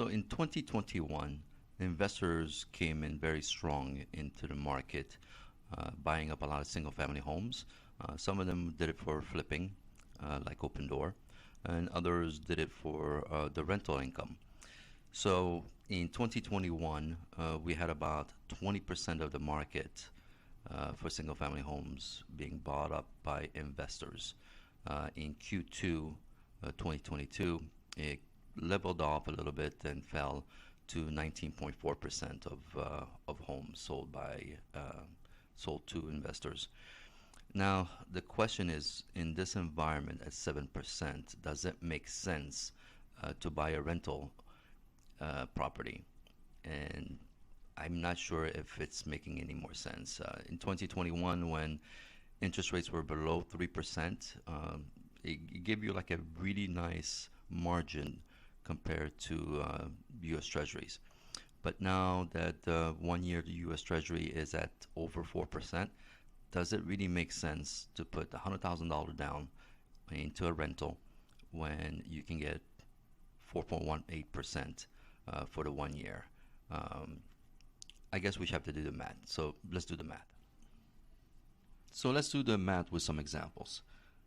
So in 2021, investors came in very strong into the market, buying up a lot of single family homes. Some of them did it for flipping, like Open Door, and others did it for the rental income. So in 2021, we had about 20% of the market for single family homes being bought up by investors. In Q2 2022, it leveled off a little bit and fell to 19.4% of homes sold to investors. Now, the question is, in this environment at 7%, does it make sense to buy a rental property? And I'm not sure if it's making any more sense. In 2021, when interest rates were below 3%, it gave you like a really nice margin compared to U.S. Treasuries. But now that 1 year U.S. Treasury is at over 4%, does it really make sense to put $100,000 down into a rental when you can get 4.18% for the 1 year? I guess we have to do the math. So let's do the math. So let's do the math with some examples.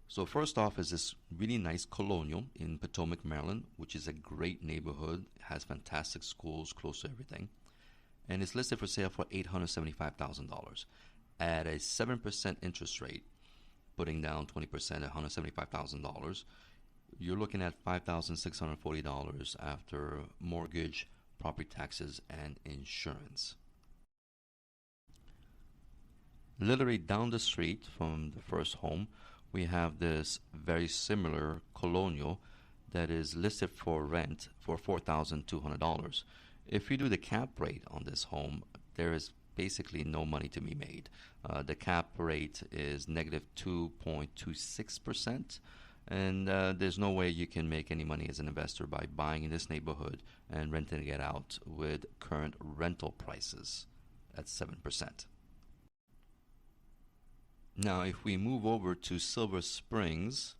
So first off is this really nice colonial in Potomac, Maryland, which is a great neighborhood, has fantastic schools close to everything, and it's listed for sale for $875,000. At a 7% interest rate, putting down 20% at $175,000, you're looking at $5,640 after mortgage, property taxes, and insurance. Literally down the street from the first home, we have this very similar colonial that is listed for rent for $4,200. If you do the cap rate on this home, there is basically no money to be made. The cap rate is negative 2.26%, and there's no way you can make any money as an investor by buying in this neighborhood and renting it out with current rental prices at 7%. Now, if we move over to Silver Springs,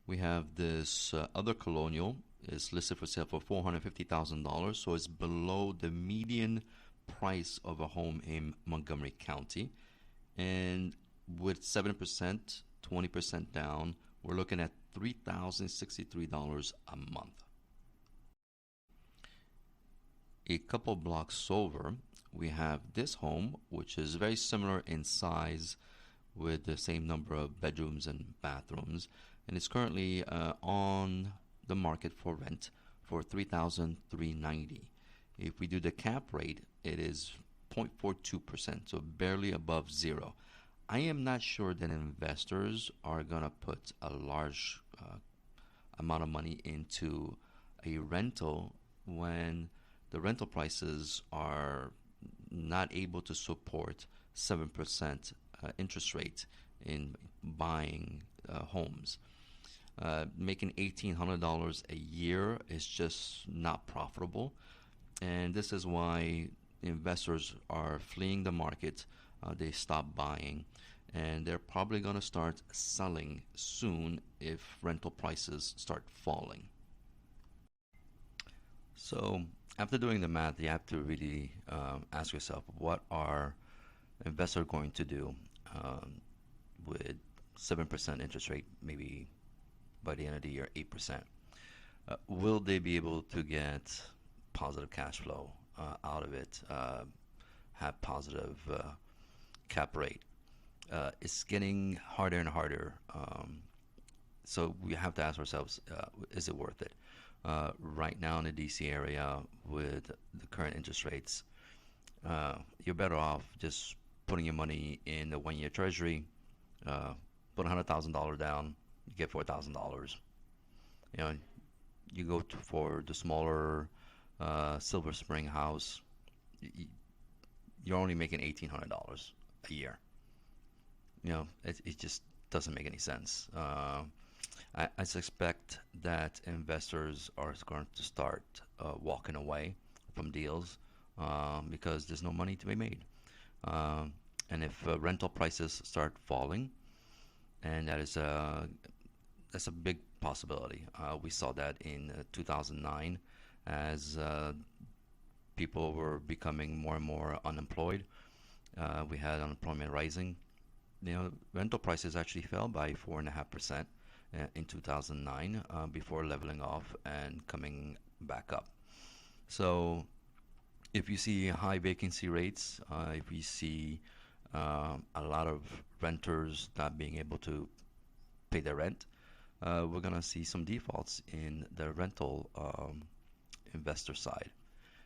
we have this other colonial. It's listed for sale for $450,000, so it's below the median price of a home in Montgomery County. And with 7%, 20% down, we're looking at $3,063 a month. A couple blocks over, we have this home, which is very similar in size with the same number of bedrooms and bathrooms, and it's currently on the market for rent for $3,390. If we do the cap rate, it is 0.42%, so barely above zero. I am not sure that investors are going to put a large amount of money into a rental when the rental prices are not able to support 7% interest rate in buying homes. Making $1,800 a year is just not profitable, and this is why investors are fleeing the market. They stop buying, and they're probably going to start selling soon if rental prices start falling. So after doing the math, you have to really ask yourself, what are investors going to do with 7% interest rate, maybe by the end of the year 8%? Will they be able to get positive cash flow out of it, have positive cap rate? It's getting harder and harder. So we have to ask ourselves, is it worth it? Right now in the DC area with the current interest rates, you're better off just putting your money in the 1 year Treasury, put $100,000 down, you get $4,000. You know, you go for the smaller Silver Spring house, you're only making $1,800 a year. You know, it just doesn't make any sense. I suspect that investors are going to start walking away from deals because there's no money to be made. And if rental prices start falling, and that's a big possibility. We saw that in 2009 as people were becoming more and more unemployed. We had unemployment rising. Rental prices actually fell by 4.5% in 2009 before leveling off and coming back up. So if you see high vacancy rates, if we see a lot of renters not being able to pay their rent, we're going to see some defaults in the rental investor side.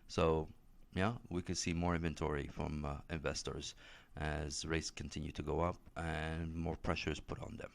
So, yeah, we could see more inventory from investors as rates continue to go up and more pressure is put on them.